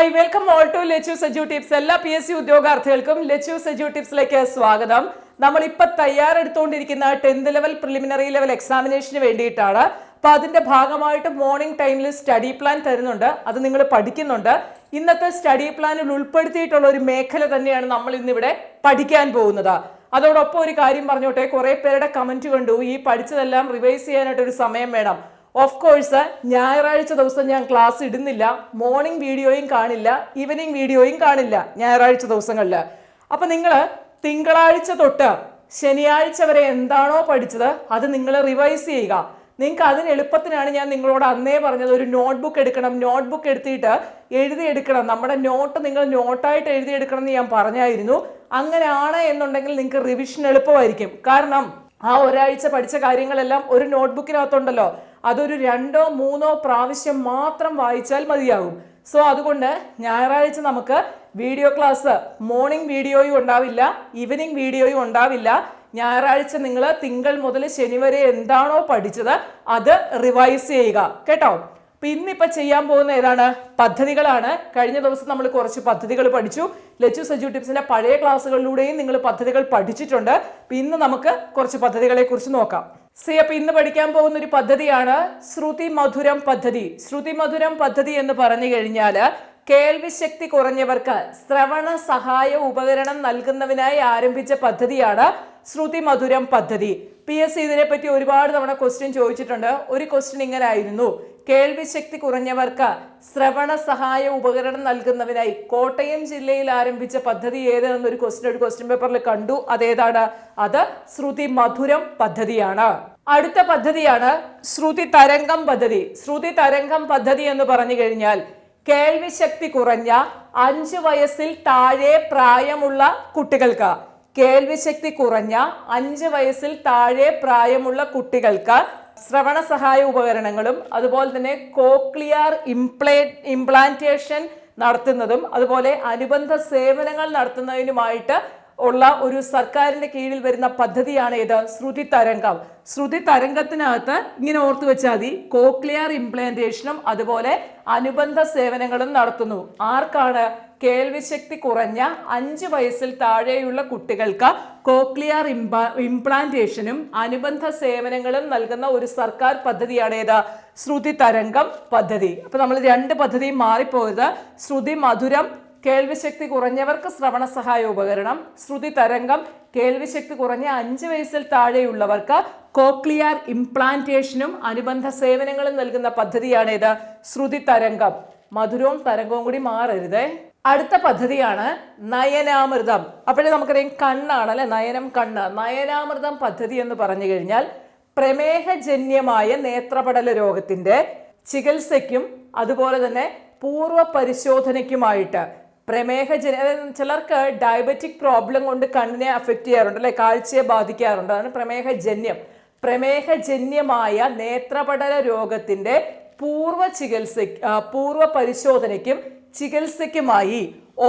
Hi, welcome all to Lechu's edu tips. എല്ലാ PSC ഉദ്യോഗാർത്ഥികൾക്കും Lechu's edu ടിപ്സിലേക്ക് സ്വാഗതം. നമ്മളിപ്പോൾ തയ്യാറെടുത്തുകൊണ്ടിരിക്കുന്ന 10th ലെവൽ പ്രിലിമിനറി ലെവൽ എക്സാമിനേഷന് വേണ്ടിയിട്ടാണ്. അപ്പോൾ അതിൻ്റെ ഭാഗമായിട്ട് മോർണിംഗ് ടൈമിൽ സ്റ്റഡി പ്ലാൻ തരുന്നുണ്ട്, അത് നിങ്ങൾ പഠിക്കുന്നുണ്ട്. ഇന്നത്തെ സ്റ്റഡി പ്ലാനിൽ ഉൾപ്പെടുത്തിയിട്ടുള്ള ഒരു മേഖല തന്നെയാണ് നമ്മൾ ഇന്നിവിടെ പഠിക്കാൻ പോകുന്നത്. അതോടൊപ്പം ഒരു കാര്യം പറഞ്ഞോട്ടെ, കുറേ പേരുടെ കമൻറ്റ് കണ്ടു, ഈ പഠിച്ചതെല്ലാം റിവൈസ് ചെയ്യാനായിട്ടൊരു സമയം വേണം. ഓഫ് കോഴ്സ് ഞായറാഴ്ച ദിവസം ഞാൻ ക്ലാസ് ഇടുന്നില്ല, മോർണിംഗ് വീഡിയോയും കാണില്ല, ഈവനിങ് വീഡിയോയും കാണില്ല ഞായറാഴ്ച ദിവസങ്ങളിൽ. അപ്പം നിങ്ങൾ തിങ്കളാഴ്ച തൊട്ട് ശനിയാഴ്ച വരെ എന്താണോ പഠിച്ചത് അത് നിങ്ങൾ റിവൈസ് ചെയ്യുക. നിങ്ങൾക്ക് അതിന് എളുപ്പത്തിനാണ് ഞാൻ നിങ്ങളോട് അന്നേ പറഞ്ഞത്, ഒരു നോട്ട്ബുക്ക് എടുക്കണം, നോട്ട്ബുക്ക് എടുത്തിട്ട് എഴുതിയെടുക്കണം. നമ്മുടെ നോട്ട് നിങ്ങൾ നോട്ടായിട്ട് എഴുതിയെടുക്കണം എന്ന് ഞാൻ പറഞ്ഞായിരുന്നു. അങ്ങനെയാണ് എന്നുണ്ടെങ്കിൽ നിങ്ങൾക്ക് റിവിഷൻ എളുപ്പമായിരിക്കും. കാരണം ആ ഒരാഴ്ച പഠിച്ച കാര്യങ്ങളെല്ലാം ഒരു നോട്ട്ബുക്കിനകത്തുണ്ടല്ലോ, അതൊരു 2 or 3 പ്രാവശ്യം മാത്രം വായിച്ചാൽ മതിയാകും. സോ അതുകൊണ്ട് ഞായറാഴ്ച നമുക്ക് വീഡിയോ ക്ലാസ്, മോർണിംഗ് വീഡിയോയും ഉണ്ടാവില്ല, ഈവനിങ് വീഡിയോയും ഉണ്ടാവില്ല. ഞായറാഴ്ച നിങ്ങൾ തിങ്കൾ മുതൽ ശനി വരെ എന്താണോ പഠിച്ചത് അത് റിവൈസ് ചെയ്യുക കേട്ടോ. അപ്പം ഇന്നിപ്പോൾ ചെയ്യാൻ പോകുന്ന ഏതാണ്? പദ്ധതികളാണ്. കഴിഞ്ഞ ദിവസം നമ്മൾ കുറച്ച് പദ്ധതികൾ പഠിച്ചു. ലെച്ചൂസ് എഡ്യൂ ടിപ്സിന്റെ പഴയ ക്ലാസ്സുകളിലൂടെയും നിങ്ങൾ പദ്ധതികൾ പഠിച്ചിട്ടുണ്ട്. അപ്പം ഇന്ന് നമുക്ക് കുറച്ച് പദ്ധതികളെ കുറിച്ച് നോക്കാം. അപ്പം ഇന്ന് പഠിക്കാൻ പോകുന്ന ഒരു പദ്ധതിയാണ് ശ്രുതി മധുരം പദ്ധതി. ശ്രുതി മധുരം പദ്ധതി എന്ന് പറഞ്ഞു കഴിഞ്ഞാൽ കേൾവിശക്തി കുറഞ്ഞവർക്ക് ശ്രവണ സഹായ ഉപകരണം നൽകുന്നതിനായി ആരംഭിച്ച പദ്ധതിയാണ് ശ്രുതി മധുരം പദ്ധതി. PSC ഇതിനെപ്പറ്റി ഒരുപാട് തവണ ക്വസ്റ്റ്യൻ ചോദിച്ചിട്ടുണ്ട്. ഒരു ക്വസ്റ്റ്യൻ ഇങ്ങനെ ആയിരുന്നു, കേൾവിശക്തി കുറഞ്ഞവർക്ക് ശ്രവണ സഹായ ഉപകരണം നൽകുന്നതിനായി കോട്ടയം ജില്ലയിൽ ആരംഭിച്ച പദ്ധതി ഏതെന്നൊരു ക്വസ്റ്റ്യൻ പേപ്പറിൽ കണ്ടു. അതേതാണ്? അത് ശ്രുതി മധുരം പദ്ധതിയാണ്. അടുത്ത പദ്ധതിയാണ് ശ്രുതി തരംഗം പദ്ധതി. ശ്രുതി തരംഗം പദ്ധതി എന്ന് പറഞ്ഞു കഴിഞ്ഞാൽ കേൾവിശക്തി കുറഞ്ഞ 5 വയസ്സിൽ താഴെ പ്രായമുള്ള കുട്ടികൾക്ക്, കേൾവിശക്തി കുറഞ്ഞ 5 വയസ്സിൽ താഴെ പ്രായമുള്ള കുട്ടികൾക്ക് ശ്രവണ സഹായ ഉപകരണങ്ങളും അതുപോലെ തന്നെ കോക്ലിയർ ഇംപ്ലാന്റേഷൻ നടത്തുന്നതും അതുപോലെ അനുബന്ധ സേവനങ്ങൾ നടത്തുന്നതിനുമായിട്ട് ഉള്ള ഒരു സർക്കാരിന്റെ കീഴിൽ വരുന്ന പദ്ധതിയാണ് ഇത്, ശ്രുതി തരംഗം. ശ്രുതി തരംഗത്തിനകത്ത് ഇങ്ങനെ ഓർത്തു വെച്ചാൽ മതി, കോക്ലിയർ ഇംപ്ലാന്റേഷനും അതുപോലെ അനുബന്ധ സേവനങ്ങളും നടത്തുന്നു. ആർക്കാണ്? കേൾവിശക്തി കുറഞ്ഞ 5 വയസ്സിൽ താഴെയുള്ള കുട്ടികൾക്ക് കോക്ലിയർ ഇംപ്ലാന്റേഷനും അനുബന്ധ സേവനങ്ങളും നൽകുന്ന ഒരു സർക്കാർ പദ്ധതിയാണ് ഏത്? ശ്രുതി തരംഗം പദ്ധതി. അപ്പൊ നമ്മൾ 2 പദ്ധതിയും മാറിപ്പോയത്. ശ്രുതി മധുരം കേൾവിശക്തി കുറഞ്ഞവർക്ക് ശ്രവണ സഹായ ഉപകരണം, ശ്രുതി തരംഗം കേൾവിശക്തി കുറഞ്ഞ 5 വയസ്സിൽ താഴെയുള്ളവർക്ക് കോക്ലിയർ ഇംപ്ലാന്റേഷനും അനുബന്ധ സേവനങ്ങളും നൽകുന്ന പദ്ധതിയാണ് ഇത്, ശ്രുതി തരംഗം. മധുരവും തരംഗവും കൂടി മാറരുതേ. അടുത്ത പദ്ധതിയാണ് നയനാമൃതം. അപ്പോഴേ നമുക്കറിയാം കണ്ണാണ് അല്ലെ, നയനം കണ്ണ്. നയനാമൃതം പദ്ധതി എന്ന് പറഞ്ഞു കഴിഞ്ഞാൽ പ്രമേഹജന്യമായ നേത്രപടല രോഗത്തിന്റെ ചികിത്സയ്ക്കും അതുപോലെ തന്നെ പൂർവ്വ പരിശോധനയ്ക്കുമായിട്ട് ചിലർക്ക് ഡയബറ്റിക് പ്രോബ്ലം കൊണ്ട് കണ്ണിനെ അഫക്റ്റ് ചെയ്യാറുണ്ട് അല്ലെ, കാഴ്ചയെ ബാധിക്കാറുണ്ട്. അതാണ് പ്രമേഹജന്യം. പ്രമേഹജന്യമായ നേത്രപടല രോഗത്തിന്റെ പൂർവ്വ പരിശോധനയ്ക്കും ചികിത്സയ്ക്കുമായി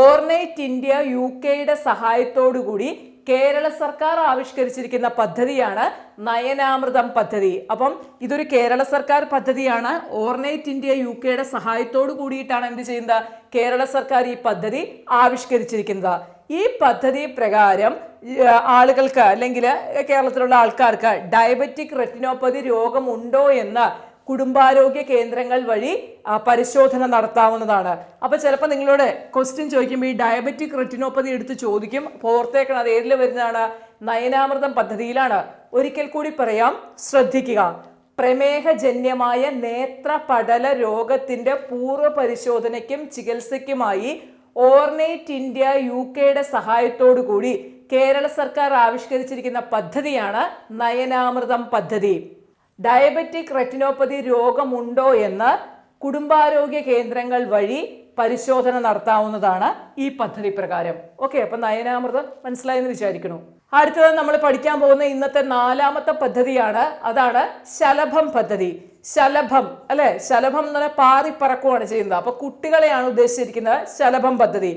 ഓർണേറ്റ് ഇന്ത്യ UK സഹായത്തോടുകൂടി കേരള സർക്കാർ ആവിഷ്കരിച്ചിരിക്കുന്ന പദ്ധതിയാണ് നയനാമൃതം പദ്ധതി. അപ്പം ഇതൊരു കേരള സർക്കാർ പദ്ധതിയാണ്. ഓർണേറ്റ് ഇന്ത്യ UK സഹായത്തോടു കൂടിയിട്ടാണ് എന്ത് ചെയ്യുന്നത്? കേരള സർക്കാർ ഈ പദ്ധതി ആവിഷ്കരിച്ചിരിക്കുന്നത്. ഈ പദ്ധതി പ്രകാരം ആളുകൾക്ക് അല്ലെങ്കിൽ കേരളത്തിലുള്ള ആൾക്കാർക്ക് ഡയബറ്റിക് റെറ്റിനോപ്പതി രോഗമുണ്ടോ എന്ന് കുടുംബാരോഗ്യ കേന്ദ്രങ്ങൾ വഴി പരിശോധന നടത്താവുന്നതാണ്. അപ്പൊ ചിലപ്പോൾ നിങ്ങളോട് ക്വസ്റ്റ്യൻ ചോദിക്കുമ്പോൾ ഈ ഡയബറ്റിക് റെറ്റിനോപ്പതി എടുത്ത് ചോദിക്കും. ഓർത്തേക്കണം, അത് ഏതിൽ വരുന്നതാണ്? നയനാമൃതം പദ്ധതിയിലാണ്. ഒരിക്കൽ കൂടി പറയാം, ശ്രദ്ധിക്കുക. പ്രമേഹജന്യമായ നേത്രപടല രോഗത്തിന്റെ പൂർവ്വ പരിശോധനയ്ക്കും ചികിത്സയ്ക്കുമായി ഓർണേറ്റ് ഇന്ത്യ UK സഹായത്തോടു കൂടി കേരള സർക്കാർ ആവിഷ്കരിച്ചിരിക്കുന്ന പദ്ധതിയാണ് നയനാമൃതം പദ്ധതി. ഡയബറ്റിക് റെറ്റിനോപ്പതി രോഗമുണ്ടോ എന്ന് കുടുംബാരോഗ്യ കേന്ദ്രങ്ങൾ വഴി പരിശോധന നടത്താവുന്നതാണ് ഈ പദ്ധതി പ്രകാരം. ഓക്കെ, അപ്പൊ നയനാമൃതം മനസ്സിലായെന്ന് വിചാരിക്കുന്നു. അടുത്തത് നമ്മൾ പഠിക്കാൻ പോകുന്ന ഇന്നത്തെ 4ാമത്തെ പദ്ധതിയാണ്, അതാണ് ശലഭം പദ്ധതി. ശലഭം അല്ലെ, ശലഭം എന്ന് പറഞ്ഞാൽ പാറിപ്പറക്കുകയാണ് ചെയ്യുന്നത്. അപ്പൊ കുട്ടികളെയാണ് ഉദ്ദേശിച്ചിരിക്കുന്നത് ശലഭം പദ്ധതി.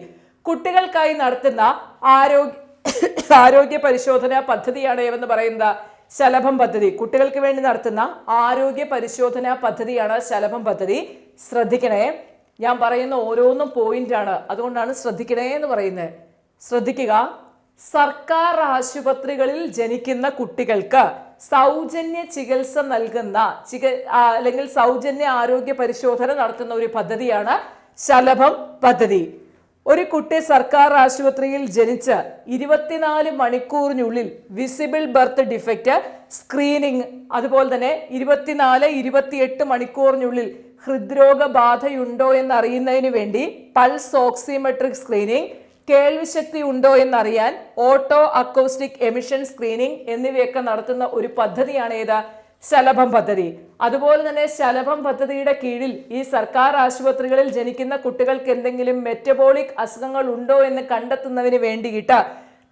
കുട്ടികൾക്കായി നടത്തുന്ന ആരോഗ്യ പരിശോധന പദ്ധതിയാണ് എന്ന് പറയുന്നത് ശലഭം പദ്ധതി. കുട്ടികൾക്ക് വേണ്ടി നടത്തുന്ന ആരോഗ്യ പരിശോധന പദ്ധതിയാണ് ശലഭം പദ്ധതി. ശ്രദ്ധിക്കണേ, ഞാൻ പറയുന്ന ഓരോന്നും പോയിന്റാണ്, അതുകൊണ്ടാണ് ശ്രദ്ധിക്കണേ എന്ന് പറയുന്നത്. ശ്രദ്ധിക്കുക, സർക്കാർ ആശുപത്രികളിൽ ജനിക്കുന്ന കുട്ടികൾക്ക് സൗജന്യ ചികിത്സ നൽകുന്ന അല്ലെങ്കിൽ സൗജന്യ ആരോഗ്യ പരിശോധന നടത്തുന്ന ഒരു പദ്ധതിയാണ് ശലഭം പദ്ധതി. ഒരു കുട്ടി സർക്കാർ ആശുപത്രിയിൽ ജനിച്ച് 24 മണിക്കൂറിനുള്ളിൽ വിസിബിൾ ബർത്ത് ഡിഫക്റ്റ് സ്ക്രീനിങ്, അതുപോലെ തന്നെ 24-28 മണിക്കൂറിനുള്ളിൽ ഹൃദ്രോഗ ബാധയുണ്ടോ എന്നറിയുന്നതിന് വേണ്ടി പൾസ് ഓക്സിമെട്രിക് സ്ക്രീനിങ്, കേൾവിശക്തി ഉണ്ടോ എന്നറിയാൻ ഓട്ടോ അക്കോസ്റ്റിക് എമിഷൻ സ്ക്രീനിങ് എന്നിവയൊക്കെ നടത്തുന്ന ഒരു പദ്ധതിയാണ് ഏത്? ശലഭം പദ്ധതി. അതുപോലെ തന്നെ ശലഭം പദ്ധതിയുടെ കീഴിൽ ഈ സർക്കാർ ആശുപത്രികളിൽ ജനിക്കുന്ന കുട്ടികൾക്ക് എന്തെങ്കിലും മെറ്റബോളിക് അസുഖങ്ങൾ ഉണ്ടോ എന്ന് കണ്ടെത്തുന്നതിന് വേണ്ടിയിട്ട്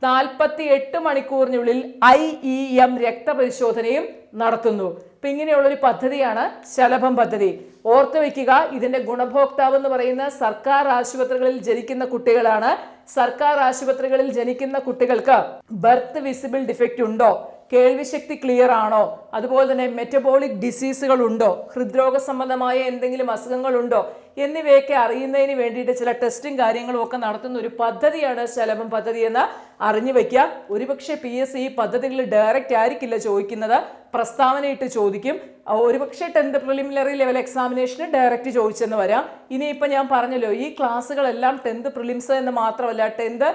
48 മണിക്കൂറിനുള്ളിൽ IEM രക്തപരിശോധനയും നടത്തുന്നു. അപ്പൊ ഇങ്ങനെയുള്ളൊരു പദ്ധതിയാണ് ശലഭം പദ്ധതി. ഓർത്തു വെക്കുക, ഇതിന്റെ ഗുണഭോക്താവ് എന്ന് പറയുന്ന സർക്കാർ ആശുപത്രികളിൽ ജനിക്കുന്ന കുട്ടികളാണ്. സർക്കാർ ആശുപത്രികളിൽ ജനിക്കുന്ന കുട്ടികൾക്ക് ബർത്ത് വിസിബിൾ ഡിഫക്റ്റ് ഉണ്ടോ, കേൾവിശക്തി ക്ലിയർ ആണോ, അതുപോലെ തന്നെ മെറ്റബോളിക് ഡിസീസുകൾ ഉണ്ടോ, ഹൃദ്രോഗ സംബന്ധമായ എന്തെങ്കിലും അസുഖങ്ങൾ ഉണ്ടോ എന്നിവയൊക്കെ അറിയുന്നതിന് വേണ്ടിയിട്ട് ചില ടെസ്റ്റും കാര്യങ്ങളും ഒക്കെ നടത്തുന്ന ഒരു പദ്ധതിയാണ് ശലഭം പദ്ധതി എന്ന് അറിഞ്ഞു വെക്കുക. ഒരുപക്ഷെ PSC ഈ പദ്ധതികൾ ഡയറക്റ്റ് ആയിരിക്കില്ല ചോദിക്കുന്നത്, പ്രസ്താവനയിട്ട് ചോദിക്കും. ഒരുപക്ഷെ 10th പ്രിലിമിനറി ലെവൽ എക്സാമിനേഷന് ഡയറക്റ്റ് ചോദിച്ചെന്ന് വരാം. ഇനിയിപ്പോൾ ഞാൻ പറഞ്ഞല്ലോ, ഈ ക്ലാസ്സുകളെല്ലാം 10th പ്രിലിംസ് എന്ന് മാത്രമല്ല 10th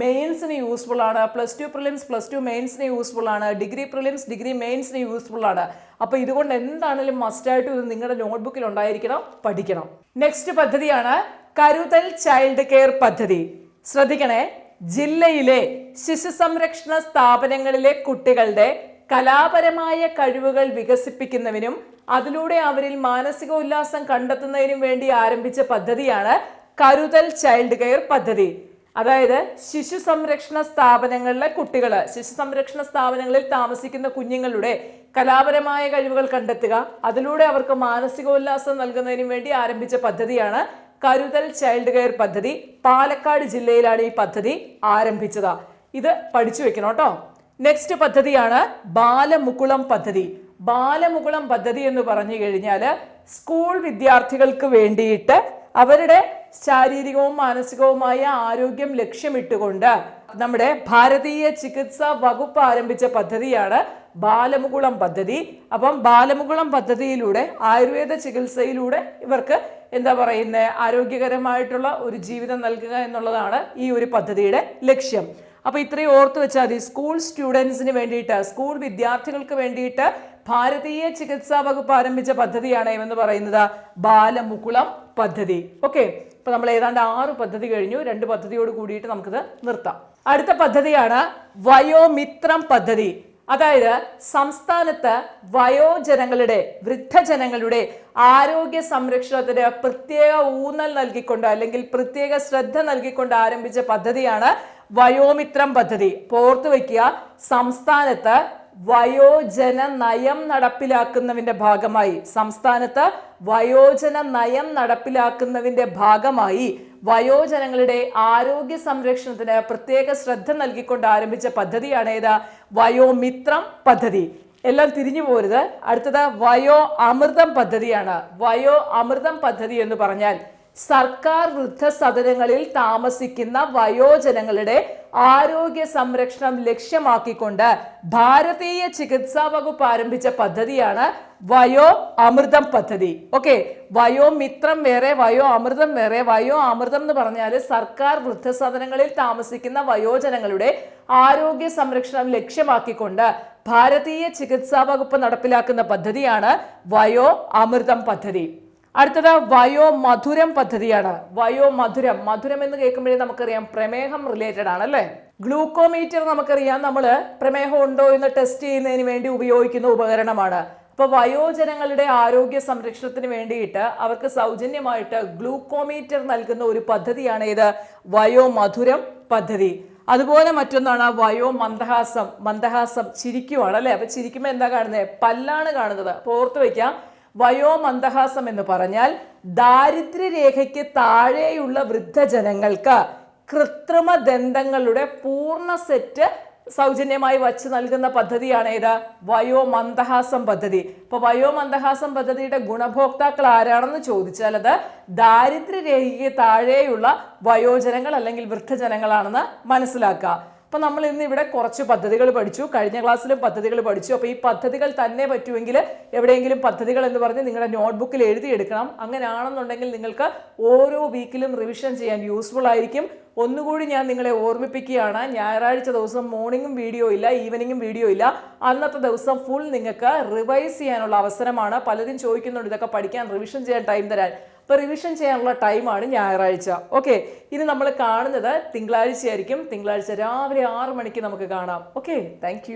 മെയിൻസിന് യൂസ്ഫുൾ ആണ്, +2 പ്രിലിംസ് +2 മെയിൻസിന് യൂസ്ഫുൾ ആണ്, ഡിഗ്രി പ്രിലിംസ് ഡിഗ്രി മെയിൻസിന് യൂസ്ഫുൾ ആണ്. അപ്പോൾ ഇതുകൊണ്ട് എന്താണെങ്കിലും മസ്റ്റായിട്ടും ഇത് നിങ്ങളുടെ നോട്ട്ബുക്കിൽ ഉണ്ടായിരിക്കണം, പഠിക്കണം. നെക്സ്റ്റ് പദ്ധതിയാണ് കരുതൽ ചൈൽഡ് കെയർ പദ്ധതി. ശ്രദ്ധിക്കണേ, ജില്ലയിലെ ശിശു സംരക്ഷണ സ്ഥാപനങ്ങളിലെ കുട്ടികളുടെ കലാപരമായ കഴിവുകൾ വികസിപ്പിക്കുന്നതിനും അതിലൂടെ അവരിൽ മാനസിക ഉല്ലാസം കണ്ടെത്തുന്നതിനും വേണ്ടി ആരംഭിച്ച പദ്ധതിയാണ് കരുതൽ ചൈൽഡ് കെയർ പദ്ധതി. അതായത് ശിശു സംരക്ഷണ സ്ഥാപനങ്ങളിലെ കുട്ടികൾ, ശിശു സംരക്ഷണ സ്ഥാപനങ്ങളിൽ താമസിക്കുന്ന കുഞ്ഞുങ്ങളുടെ കലാപരമായ കഴിവുകൾ കണ്ടെത്തുക, അതിലൂടെ അവർക്ക് മാനസികോല്ലാസം നൽകുന്നതിനും വേണ്ടി ആരംഭിച്ച പദ്ധതിയാണ് കരുതൽ ചൈൽഡ് കെയർ പദ്ധതി. പാലക്കാട് ജില്ലയിലാണ് ഈ പദ്ധതി ആരംഭിച്ചത്. ഇത് പഠിച്ചു വെക്കണം കേട്ടോ. നെക്സ്റ്റ് പദ്ധതിയാണ് ബാലമുകുളം പദ്ധതി. ബാലമുകുളം പദ്ധതി എന്ന് പറഞ്ഞു കഴിഞ്ഞാൽ സ്കൂൾ വിദ്യാർത്ഥികൾക്ക് വേണ്ടിയിട്ട് അവരുടെ ശാരീരികവും മാനസികവുമായ ആരോഗ്യം ലക്ഷ്യമിട്ടുകൊണ്ട് നമ്മുടെ ഭാരതീയ ചികിത്സാ വകുപ്പ് ആരംഭിച്ച പദ്ധതിയാണ് ബാലമുകുളം പദ്ധതി. അപ്പം ബാലമുകുളം പദ്ധതിയിലൂടെ ആയുർവേദ ചികിത്സയിലൂടെ ഇവർക്ക് എന്താ പറയുന്നത്, ആരോഗ്യകരമായിട്ടുള്ള ഒരു ജീവിതം നൽകുക എന്നുള്ളതാണ് ഈ ഒരു പദ്ധതിയുടെ ലക്ഷ്യം. അപ്പൊ ഇത്രയും ഓർത്തു വെച്ചാൽ മതി. സ്കൂൾ സ്റ്റുഡൻസിന് വേണ്ടിയിട്ട്, സ്കൂൾ വിദ്യാർത്ഥികൾക്ക് വേണ്ടിയിട്ട് ഭാരതീയ ചികിത്സാ വകുപ്പ് ആരംഭിച്ച പദ്ധതിയാണ് എന്ന് പറയുന്നത് ബാലമുകുളം പദ്ധതി. ഓക്കെ, ഇപ്പൊ നമ്മൾ ഏതാണ്ട് 6 പദ്ധതി കഴിഞ്ഞു. 2 പദ്ധതിയോട് കൂടിയിട്ട് നമുക്കിത് നിർത്താം. അടുത്ത പദ്ധതിയാണ് വയോമിത്രം പദ്ധതി. അതായത് സംസ്ഥാനത്ത് വയോജനങ്ങളുടെ, വൃദ്ധജനങ്ങളുടെ ആരോഗ്യ സംരക്ഷണത്തിന് പ്രത്യേക ഊന്നൽ നൽകിക്കൊണ്ട് അല്ലെങ്കിൽ പ്രത്യേക ശ്രദ്ധ നൽകിക്കൊണ്ട് ആരംഭിച്ച പദ്ധതിയാണ് വയോമിത്രം പദ്ധതി. ഓർത്തു വയ്ക്കുക, സംസ്ഥാനത്ത് വയോജന നയം നടപ്പിലാക്കുന്നതിന്റെ ഭാഗമായി, സംസ്ഥാനത്ത് വയോജന നയം നടപ്പിലാക്കുന്നതിന്റെ ഭാഗമായി വയോജനങ്ങളുടെ ആരോഗ്യ സംരക്ഷണത്തിന് പ്രത്യേക ശ്രദ്ധ നൽകിക്കൊണ്ട് ആരംഭിച്ച പദ്ധതിയാണ് ഏത്? വയോമിത്രം പദ്ധതി. എല്ലാം തിരിഞ്ഞു പോരുത്. അടുത്തത് വയോ അമൃതം പദ്ധതിയാണ്. വയോ അമൃതം പദ്ധതി എന്ന് പറഞ്ഞാൽ സർക്കാർ വൃദ്ധസദനങ്ങളിൽ താമസിക്കുന്ന വയോജനങ്ങളുടെ ആരോഗ്യ സംരക്ഷണം ലക്ഷ്യമാക്കിക്കൊണ്ട് ഭാരതീയ ചികിത്സാ വകുപ്പ് ആരംഭിച്ച പദ്ധതിയാണ് വയോ അമൃതം പദ്ധതി. ഓക്കെ, വയോമിത്രം വേറെ, വയോ അമൃതം വേറെ. വയോ അമൃതം എന്ന് പറഞ്ഞാൽ സർക്കാർ വൃദ്ധസദനങ്ങളിൽ താമസിക്കുന്ന വയോജനങ്ങളുടെ ആരോഗ്യ സംരക്ഷണം ലക്ഷ്യമാക്കിക്കൊണ്ട് ഭാരതീയ ചികിത്സാ വകുപ്പ് നടപ്പിലാക്കുന്ന പദ്ധതിയാണ് വയോ അമൃതം പദ്ധതി. അടുത്തത് വയോ മധുരം പദ്ധതിയാണ്. വയോ മധുരം, മധുരം എന്ന് കേൾക്കുമ്പോഴേ നമുക്കറിയാം പ്രമേഹം റിലേറ്റഡ് ആണ് അല്ലേ. ഗ്ലൂക്കോമീറ്റർ നമുക്കറിയാം നമ്മൾ പ്രമേഹം ഉണ്ടോ എന്ന് ടെസ്റ്റ് ചെയ്യുന്നതിന് വേണ്ടി ഉപയോഗിക്കുന്ന ഉപകരണമാണ്. അപ്പൊ വയോജനങ്ങളുടെ ആരോഗ്യ സംരക്ഷണത്തിന് വേണ്ടിയിട്ട് അവർക്ക് സൗജന്യമായിട്ട് ഗ്ലൂക്കോമീറ്റർ നൽകുന്ന ഒരു പദ്ധതിയാണ് ഇത് വയോ മധുരം പദ്ധതി. അതുപോലെ മറ്റൊന്നാണ് വയോ മന്ദഹാസം. മന്ദഹാസം ചിരിക്കുവാണ് അല്ലെ. അപ്പൊ ചിരിക്കുമ്പോൾ എന്താ കാണുന്നത്? പല്ലാണ് കാണുന്നത്. അപ്പൊ ഓർത്ത് വയ്ക്കാം, വയോ മന്ദഹാസം എന്ന് പറഞ്ഞാൽ ദാരിദ്ര്യരേഖയ്ക്ക് താഴെയുള്ള വൃദ്ധജനങ്ങൾക്ക് കൃത്രിമ ദന്തങ്ങളുടെ പൂർണ്ണ സെറ്റ് സൗജന്യമായി വച്ച് നൽകുന്ന പദ്ധതിയാണ് ഏത്? വയോമന്ദഹാസം പദ്ധതി. ഇപ്പൊ വയോമന്ദഹാസം പദ്ധതിയുടെ ഗുണഭോക്താക്കൾ ആരാണെന്ന് ചോദിച്ചാൽ അത് ദാരിദ്ര്യരേഖയ്ക്ക് താഴെയുള്ള വയോജനങ്ങൾ അല്ലെങ്കിൽ വൃദ്ധജനങ്ങളാണെന്ന് മനസ്സിലാക്കുക. അപ്പൊ നമ്മൾ ഇന്ന് ഇവിടെ കുറച്ച് പദ്ധതികൾ പഠിച്ചു, കഴിഞ്ഞ ക്ലാസ്സിലും പദ്ധതികൾ പഠിച്ചു. അപ്പൊ ഈ പദ്ധതികൾ തന്നെ പറ്റുമെങ്കിൽ എവിടെയെങ്കിലും പദ്ധതികൾ എന്ന് പറഞ്ഞ് നിങ്ങളുടെ നോട്ട്ബുക്കിൽ എഴുതിയെടുക്കണം. അങ്ങനെയാണെന്നുണ്ടെങ്കിൽ നിങ്ങൾക്ക് ഓരോ വീക്കിലും റിവിഷൻ ചെയ്യാൻ യൂസ്ഫുൾ ആയിരിക്കും. ഒന്നുകൂടി ഞാൻ നിങ്ങളെ ഓർമ്മിപ്പിക്കുകയാണ്, ഞായറാഴ്ച ദിവസം മോർണിംഗും വീഡിയോ ഇല്ല, ഈവനിങ്ങും വീഡിയോ ഇല്ല. അന്നത്തെ ദിവസം ഫുൾ നിങ്ങൾക്ക് റിവൈസ് ചെയ്യാനുള്ള അവസരമാണ്. പലരും ചോദിക്കുന്നുണ്ട് ഇതൊക്കെ പഠിക്കാൻ റിവിഷൻ ചെയ്യാൻ ടൈം തരാൻ. അപ്പോൾ റിവിഷൻ ചെയ്യാനുള്ള ടൈമാണ് ഞായറാഴ്ച. ഓക്കെ, ഇനി നമ്മൾ കാണുന്നത് തിങ്കളാഴ്ചയായിരിക്കും. തിങ്കളാഴ്ച രാവിലെ 6 മണിക്ക് നമുക്ക് കാണാം. Okay, thank